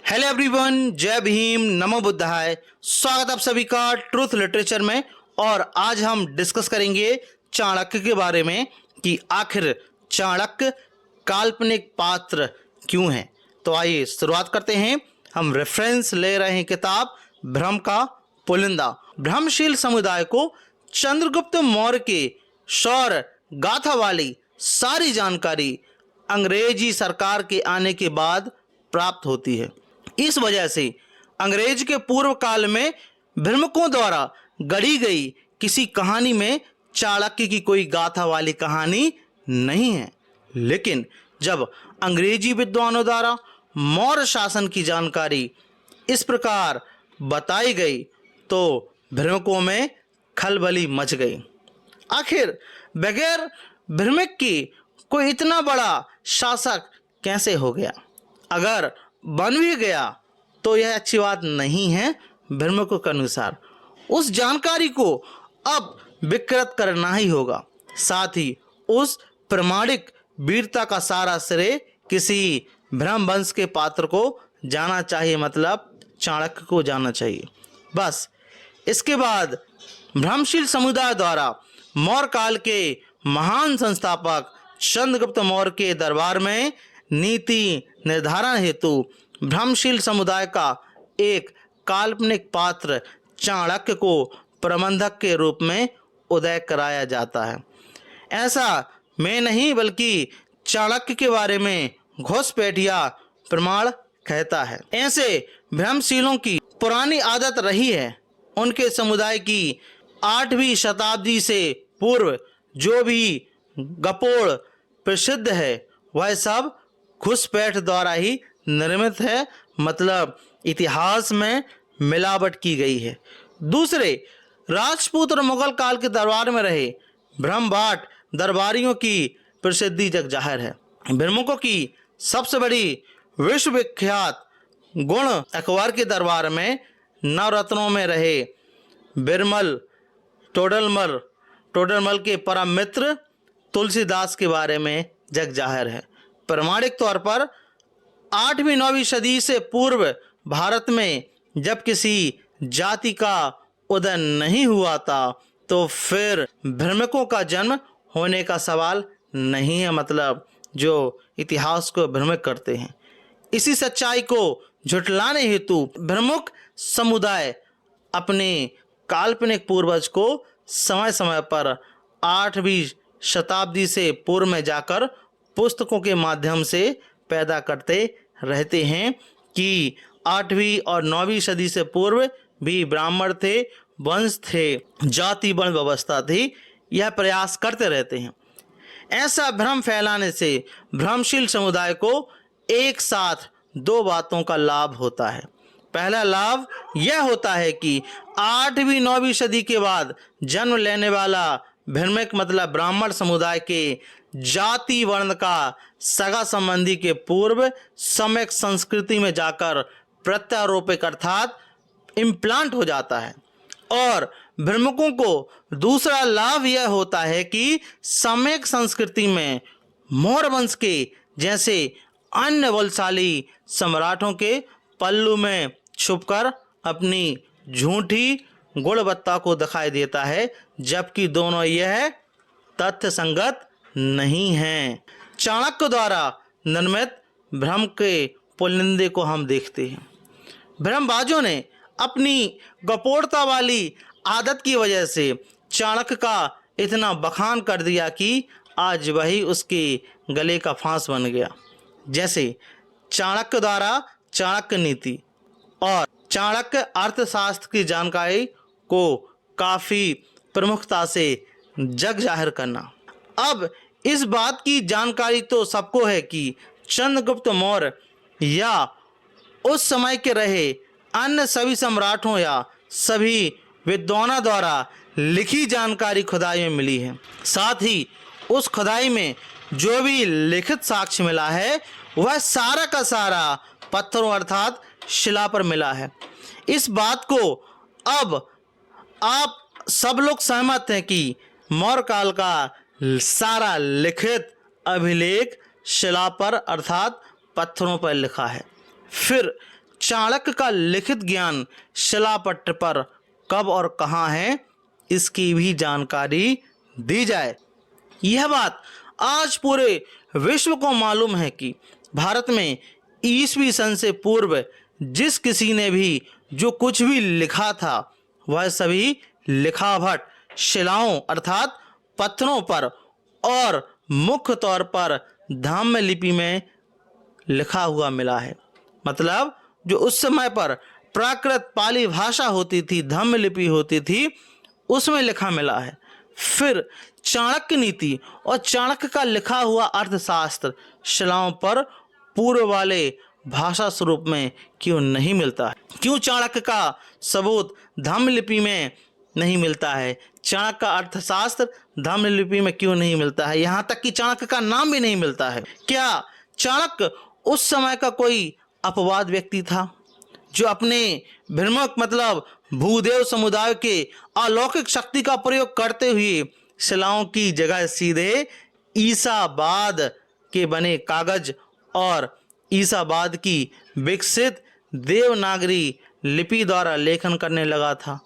Hello everyone, जय भीम, नमो बुद्धाय। स्वागत आप सभी का ट्रूथ लिटरेचर में। और आज हम डिस्कस करेंगे चाणक्य के बारे में कि आखिर चाणक्य काल्पनिक पात्र क्यों है। तो आइए शुरुआत करते हैं। हम रेफरेंस ले रहे हैं किताब भ्रम का पुलिंदा। भ्रमशील समुदाय को चंद्रगुप्त मौर्य के शौर्य गाथा वाली सारी जानकारी अंग्रेजी सरकार के आने के बाद प्राप्त होती है। इस वजह से अंग्रेज के पूर्व काल में भ्रमकों द्वारा गढ़ी गई किसी कहानी में चाणक्य की कोई गाथा वाली कहानी नहीं है। लेकिन जब अंग्रेजी विद्वानों द्वारा मौर्य शासन की जानकारी इस प्रकार बताई गई तो भ्रमकों में खलबली मच गई। आखिर बगैर भ्रमिक की कोई इतना बड़ा शासक कैसे हो गया? अगर बन भी गया तो यह अच्छी बात नहीं है। भ्रमकों के अनुसार उस जानकारी को अब विकृत करना ही होगा। साथ ही उस प्रमाणिक वीरता का सारा श्रेय किसी भ्रम वंश के पात्र को जाना चाहिए, मतलब चाणक्य को जाना चाहिए। बस इसके बाद भ्रमशील समुदाय द्वारा मौर्य काल के महान संस्थापक चंद्रगुप्त मौर्य के दरबार में नीति निर्धारण हेतु भ्रमशील समुदाय का एक काल्पनिक पात्र चाणक्य को प्रबंधक के रूप में उदय कराया जाता है। ऐसा मैं नहीं बल्कि चाणक्य के बारे में घुसपैठिया प्रमाण कहता है। ऐसे भ्रमशीलों की पुरानी आदत रही है। उनके समुदाय की 8वीं शताब्दी से पूर्व जो भी गपोड़ प्रसिद्ध है वह सब घुसपैठ द्वारा ही निर्मित है, मतलब इतिहास में मिलावट की गई है। दूसरे राजपूत और मुगल काल के दरबार में रहे ब्रह्मभाट दरबारियों की प्रसिद्धि जग जाहिर है। भ्रमकों की सबसे बड़ी विश्वविख्यात गुण अकबर के दरबार में नवरत्नों में रहे बिरमल टोडरमल के परम मित्र तुलसीदास के बारे में जग जाहिर है। प्रमाणिक तौर पर 8वीं-9वीं सदी से पूर्व भारत में जब किसी जाति का उदय नहीं हुआ था तो फिर भ्रमकों का जन्म होने का सवाल नहीं है, मतलब जो इतिहास को भ्रमिक करते हैं। इसी सच्चाई को झुठलाने हेतु भ्रमक समुदाय अपने काल्पनिक पूर्वज को समय समय पर 8वीं शताब्दी से पूर्व में जाकर पुस्तकों के माध्यम से पैदा करते रहते हैं कि 8वीं और 9वीं सदी से पूर्व भी ब्राह्मण थे, वंश थे, जाति वर्ण व्यवस्था थी। यह प्रयास करते रहते हैं। ऐसा भ्रम फैलाने से भ्रमशील समुदाय को एक साथ 2 बातों का लाभ होता है। पहला लाभ यह होता है कि 8वीं-9वीं सदी के बाद जन्म लेने वाला भ्रमिक मतलब ब्राह्मण समुदाय के जाति वर्ण का सगा संबंधी के पूर्व सम्यक संस्कृति में जाकर प्रत्यारोपित अर्थात इम्प्लांट हो जाता है। और भ्रमकों को दूसरा लाभ यह होता है कि सम्यक संस्कृति में मौर्य वंश के जैसे अन्य बलशाली सम्राटों के पल्लू में छुपकर अपनी झूठी गुणवत्ता को दिखाई देता है, जबकि दोनों यह तथ्य संगत नहीं है। चाणक्य द्वारा निर्मित भ्रम के पुलिंदे को हम देखते हैं। भ्रमबाजों ने अपनी गपोड़ता वाली आदत की वजह से चाणक्य का इतना बखान कर दिया कि आज वही उसके गले का फांस बन गया। जैसे चाणक्य द्वारा चाणक्य नीति और चाणक्य अर्थशास्त्र की जानकारी को काफ़ी प्रमुखता से जग जाहिर करना। अब इस बात की जानकारी तो सबको है कि चंद्रगुप्त मौर्य या उस समय के रहे अन्य सभी सम्राटों या सभी विद्वानों द्वारा लिखी जानकारी खुदाई में मिली है। साथ ही उस खुदाई में जो भी लिखित साक्ष्य मिला है वह सारा का सारा पत्थरों अर्थात शिला पर मिला है। इस बात को अब आप सब लोग सहमत हैं कि मौर्य काल का सारा लिखित अभिलेख शिला पर अर्थात पत्थरों पर लिखा है। फिर चाणक्य का लिखित ज्ञान शिलापट्ट पर कब और कहाँ है, इसकी भी जानकारी दी जाए। यह बात आज पूरे विश्व को मालूम है कि भारत में ईस्वी सन से पूर्व जिस किसी ने भी जो कुछ भी लिखा था वह सभी लिखावट शिलाओं अर्थात पत्थरों पर और मुख्य तौर पर धाम्य लिपि में लिखा हुआ मिला है। मतलब जो उस समय पर प्राकृत पाली भाषा होती थी, धाम्य लिपि होती थी, उसमें लिखा मिला है। फिर चाणक्य नीति और चाणक्य का लिखा हुआ अर्थशास्त्र शिलाओं पर पूर्व वाले भाषा स्वरूप में क्यों नहीं मिलता है? क्यों चाणक्य का सबूत धाम्य लिपि में नहीं मिलता है? चाणक्य का अर्थशास्त्र धाम्य लिपि में क्यों नहीं मिलता है? यहाँ तक कि चाणक्य का नाम भी नहीं मिलता है। क्या चाणक्य उस समय का कोई अपवाद व्यक्ति था जो अपने भ्रमक मतलब भूदेव समुदाय के अलौकिक शक्ति का प्रयोग करते हुए शिलाओं की जगह सीधे ईसाबाद के बने कागज और ईसाबाद की विकसित देवनागरी लिपि द्वारा लेखन करने लगा था?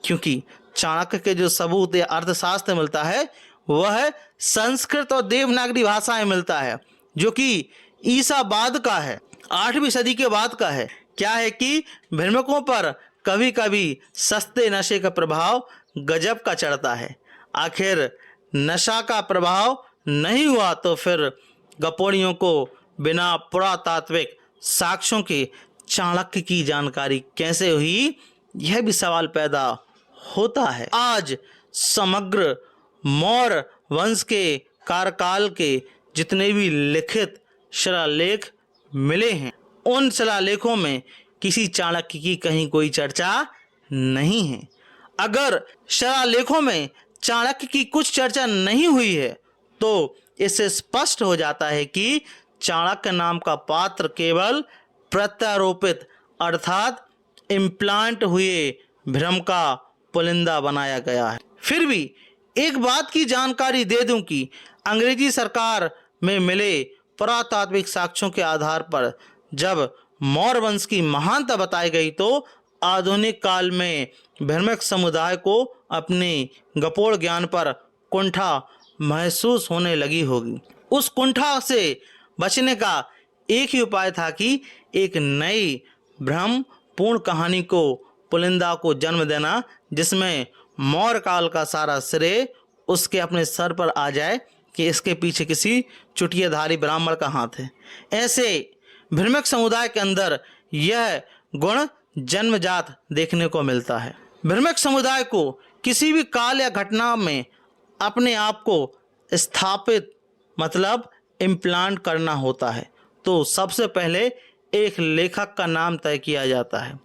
क्योंकि चाणक्य के जो सबूत या अर्थशास्त्र मिलता है वह संस्कृत और देवनागरी भाषा में मिलता है, जो कि ईसाबाद का है, 8वीं सदी के बाद का है। क्या है कि भ्रमकों पर कभी कभी सस्ते नशे का प्रभाव गजब का चढ़ता है। आखिर नशा का प्रभाव नहीं हुआ तो फिर गपोड़ियों को बिना पुरातात्विक साक्ष्यों के चाणक्य की जानकारी कैसे हुई, यह भी सवाल पैदा होता है। आज समग्र मौर्य वंश के कार्यकाल के जितने भी लिखित शिलालेख मिले हैं, उन शिलालेखों में किसी चाणक्य की कहीं कोई चर्चा नहीं है। अगर शिलालेखों में चाणक्य की कुछ चर्चा नहीं हुई है तो इससे स्पष्ट हो जाता है कि चाणक्य नाम का पात्र केवल प्रत्यारोपित अर्थात इम्प्लांट हुए भ्रम का पुलिंदा बनाया गया है। फिर भी एक बात की जानकारी दे दूं कि अंग्रेजी सरकार में मिले पुरातात्विक साक्ष्यों के आधार पर जब मौर्य वंश की महानता बताई गई तो आधुनिक काल में भ्रमक समुदाय को अपने गपोड़ ज्ञान पर कुंठा महसूस होने लगी होगी। उस कुंठा से बचने का एक ही उपाय था कि एक नई भ्रम पूर्ण कहानी को पुलिंदा को जन्म देना, जिसमें मौर्य काल का सारा श्रेय उसके अपने सर पर आ जाए कि इसके पीछे किसी चुटियाधारी ब्राह्मण का हाथ है। ऐसे भ्रमक समुदाय के अंदर यह गुण जन्मजात देखने को मिलता है। भ्रमक समुदाय को किसी भी काल या घटना में अपने आप को स्थापित मतलब इम्प्लांट करना होता है तो सबसे पहले एक लेखक का नाम तय किया जाता है।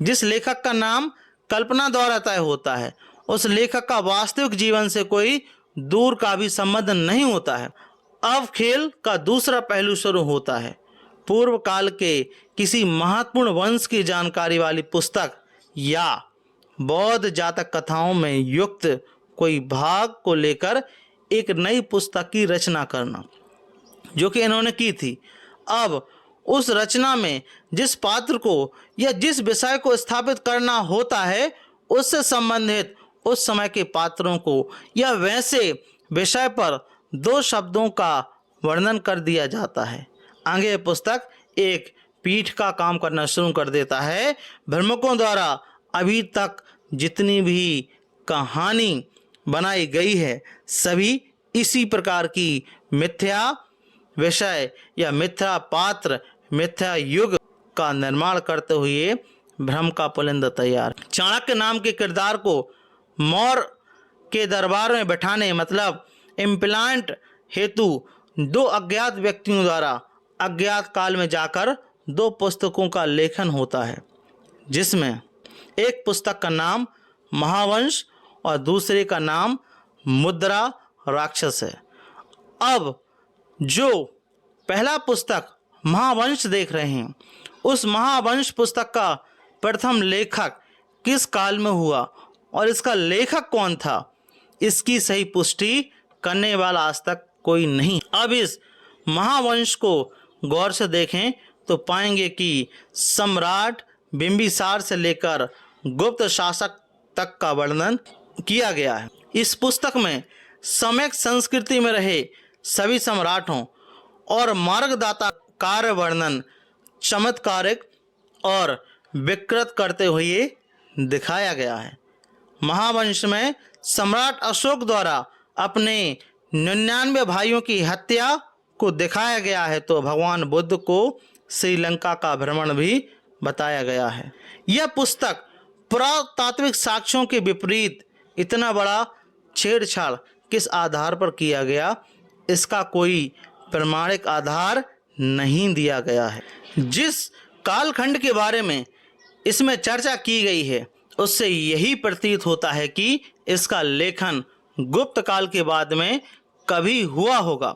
जिस लेखक का नाम कल्पना द्वारा तय होता है उस लेखक का वास्तविक जीवन से कोई दूर का भी संबंध नहीं होता है। अब खेल का दूसरा पहलू शुरू होता है। पूर्व काल के किसी महत्वपूर्ण वंश की जानकारी वाली पुस्तक या बौद्ध जातक कथाओं में युक्त कोई भाग को लेकर एक नई पुस्तक की रचना करना, जो कि इन्होंने की थी। अब उस रचना में जिस पात्र को या जिस विषय को स्थापित करना होता है उससे संबंधित उस समय के पात्रों को या वैसे विषय पर 2 शब्दों का वर्णन कर दिया जाता है। आगे यह पुस्तक एक पीठ का काम करना शुरू कर देता है। भ्रमकों द्वारा अभी तक जितनी भी कहानी बनाई गई है सभी इसी प्रकार की मिथ्या विषय या मिथ्या पात्र मिथ्या युग का निर्माण करते हुए भ्रम का पुलिंद तैयार। चाणक्य नाम के किरदार को मौर्य के दरबार में बैठाने मतलब इम्प्लांट हेतु 2 अज्ञात व्यक्तियों द्वारा अज्ञात काल में जाकर 2 पुस्तकों का लेखन होता है, जिसमें एक पुस्तक का नाम महावंश और दूसरे का नाम मुद्रा राक्षस है। अब जो पहला पुस्तक महावंश देख रहे हैं उस महावंश पुस्तक का प्रथम लेखक किस काल में हुआ और इसका लेखक कौन था, इसकी सही पुष्टि करने वाला आज तक कोई नहीं। अब इस महावंश को गौर से देखें तो पाएंगे कि सम्राट बिंबिसार से लेकर गुप्त शासक तक का वर्णन किया गया है। इस पुस्तक में सम्यक संस्कृति में रहे सभी सम्राटों और मार्गदाता कार्य वर्णन चमत्कारिक और विकृत करते हुए दिखाया गया है। महावंश में सम्राट अशोक द्वारा अपने 99 भाइयों की हत्या को दिखाया गया है, तो भगवान बुद्ध को श्रीलंका का भ्रमण भी बताया गया है। यह पुस्तक पुरातात्विक साक्ष्यों के विपरीत इतना बड़ा छेड़छाड़ किस आधार पर किया गया, इसका कोई प्रमाणिक आधार नहीं दिया गया है। जिस कालखंड के बारे में इसमें चर्चा की गई है उससे यही प्रतीत होता है कि इसका लेखन गुप्त काल के बाद में कभी हुआ होगा।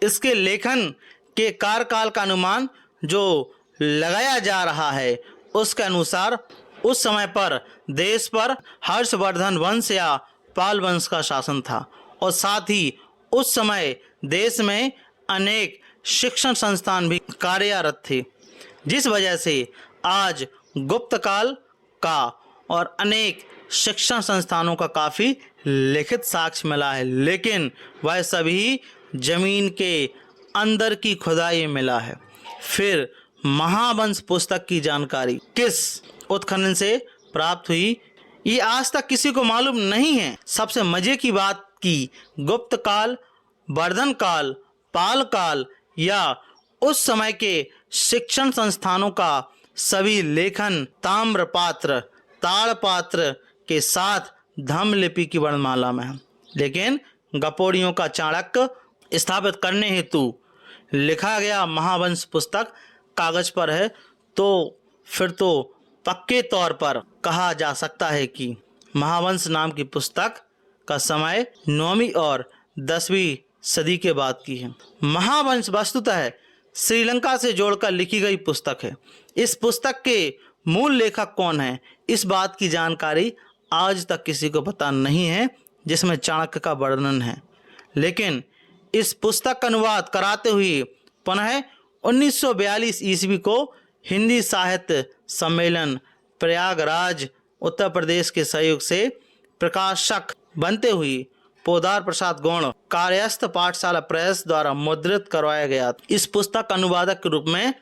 इसके लेखन के कार्यकाल का अनुमान जो लगाया जा रहा है उसके अनुसार उस समय पर देश पर हर्षवर्धन वंश या पाल वंश का शासन था और साथ ही उस समय देश में अनेक शिक्षण संस्थान भी कार्यरत थे, जिस वजह से आज गुप्त काल का और अनेक शिक्षण संस्थानों का काफ़ी लिखित साक्ष्य मिला है, लेकिन वह सभी जमीन के अंदर की खुदाई में मिला है। फिर महावंश पुस्तक की जानकारी किस उत्खनन से प्राप्त हुई, ये आज तक किसी को मालूम नहीं है। सबसे मजे की बात कि गुप्त काल, वर्धन काल, पाल काल या उस समय के शिक्षण संस्थानों का सभी लेखन ताम्रपात्र, ताड़पात्र के साथ धम्मलिपि की वर्णमाला में है, लेकिन गपोड़ियों का चाणक्य स्थापित करने हेतु लिखा गया महावंश पुस्तक कागज पर है, तो फिर तो पक्के तौर पर कहा जा सकता है कि महावंश नाम की पुस्तक का समय 9वीं और 10वीं सदी के बाद की है। महावंश वस्तुतः श्रीलंका से जोड़कर लिखी गई पुस्तक है। इस पुस्तक के मूल लेखक कौन है, इस बात की जानकारी आज तक किसी को पता नहीं है, जिसमें चाणक्य का वर्णन है। लेकिन इस पुस्तक का अनुवाद कराते हुए पुनः 1942 ईस्वी को हिंदी साहित्य सम्मेलन प्रयागराज उत्तर प्रदेश के सहयोग से प्रकाशक बनते हुए पोदार प्रसाद गौड़ कार्यस्थ पाठशाला प्रेस द्वारा मुद्रित करवाया गया। इस पुस्तक अनुवादक के रूप में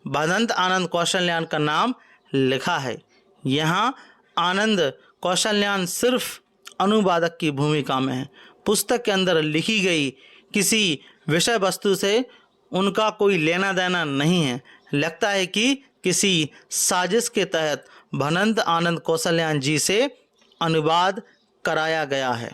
भदंत आनंद कौशल्यान का नाम लिखा है। यहाँ आनंद कौशल्यान सिर्फ अनुवादक की भूमिका में है। पुस्तक के अंदर लिखी गई किसी विषय वस्तु से उनका कोई लेना देना नहीं है। लगता है कि किसी साजिश के तहत भदंत आनंद कौशल्यान जी से अनुवाद कराया गया है।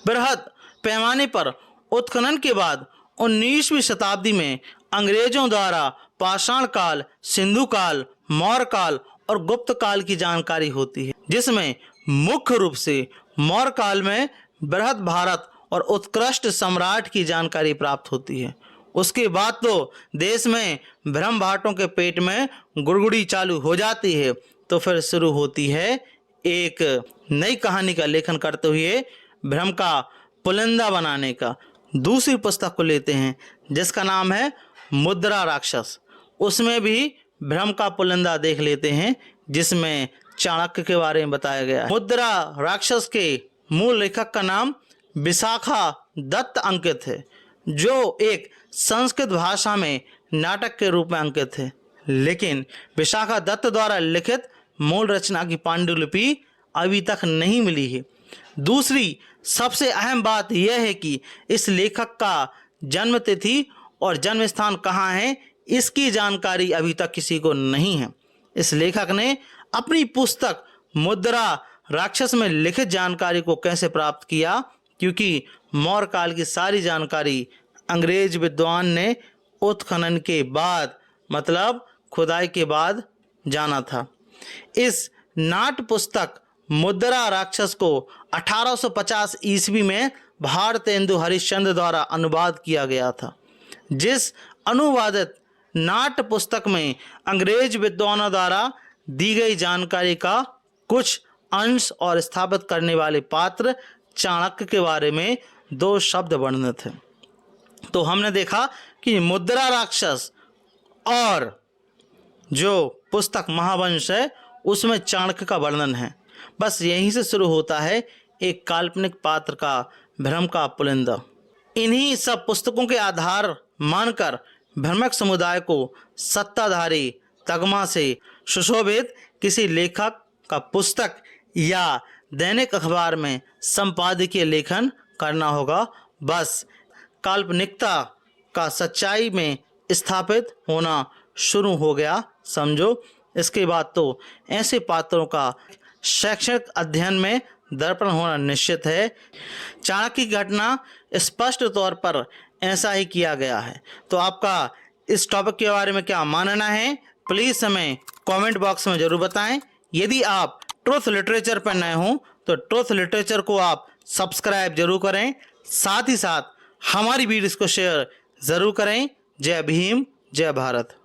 बृहद पैमाने पर उत्खनन के बाद 19वीं शताब्दी में अंग्रेजों द्वारा पाषाण काल, सिंधु काल, मौर्य काल और गुप्त काल की जानकारी होती है, जिसमें मुख्य रूप से मौर्य काल में बृहद भारत और उत्कृष्ट सम्राट की जानकारी प्राप्त होती है। उसके बाद तो देश में ब्रह्म भाटों के पेट में गुड़गुड़ी चालू हो जाती है, तो फिर शुरू होती है एक नई कहानी का लेखन करते हुए भ्रम का पुलिंदा बनाने का। दूसरी पुस्तक को लेते हैं जिसका नाम है मुद्रा राक्षस। उसमें भी भ्रम का पुलिंदा देख लेते हैं, जिसमें चाणक्य के बारे में बताया गया है। मुद्रा राक्षस के मूल लेखक का नाम विशाखा दत्त अंकित है, जो एक संस्कृत भाषा में नाटक के रूप में अंकित है। लेकिन विशाखा दत्त द्वारा लिखित मूल रचना की पांडुलिपि अभी तक नहीं मिली है। दूसरी सबसे अहम बात यह है कि इस लेखक का जन्म तिथि और जन्म स्थान कहाँ है, इसकी जानकारी अभी तक किसी को नहीं है। इस लेखक ने अपनी पुस्तक मुद्रा राक्षस में लिखित जानकारी को कैसे प्राप्त किया, क्योंकि मौर्य काल की सारी जानकारी अंग्रेज विद्वान ने उत्खनन के बाद, मतलब खुदाई के बाद जाना था। इस नाट पुस्तक मुद्रा राक्षस को 1850 ईस्वी में भारतेंदु हरिश्चंद्र द्वारा अनुवाद किया गया था। जिस अनुवादित नाट पुस्तक में अंग्रेज विद्वानों द्वारा दी गई जानकारी का कुछ अंश और स्थापित करने वाले पात्र चाणक्य के बारे में 2 शब्द वर्णित हैं। तो हमने देखा कि मुद्रा राक्षस और जो पुस्तक महावंश है उसमें चाणक्य का वर्णन है। बस यहीं से शुरू होता है एक काल्पनिक पात्र का भ्रम का पुलिंदा। इन्हीं सब पुस्तकों के आधार मानकर भ्रमक समुदाय को सत्ताधारी तगमा से सुशोभित किसी लेखक का पुस्तक या दैनिक अखबार में संपादकीय लेखन करना होगा। बस काल्पनिकता का सच्चाई में स्थापित होना शुरू हो गया समझो। इसके बाद तो ऐसे पात्रों का शैक्षणिक अध्ययन में दर्पण होना निश्चित है। चाणक्य की घटना स्पष्ट तौर पर ऐसा ही किया गया है। तो आपका इस टॉपिक के बारे में क्या मानना है, प्लीज़ हमें कमेंट बॉक्स में ज़रूर बताएं। यदि आप ट्रुथ लिटरेचर पर नए हों तो ट्रुथ लिटरेचर को आप सब्सक्राइब जरूर करें, साथ ही साथ हमारी वीडियोस को शेयर ज़रूर करें। जय भीम, जय भारत।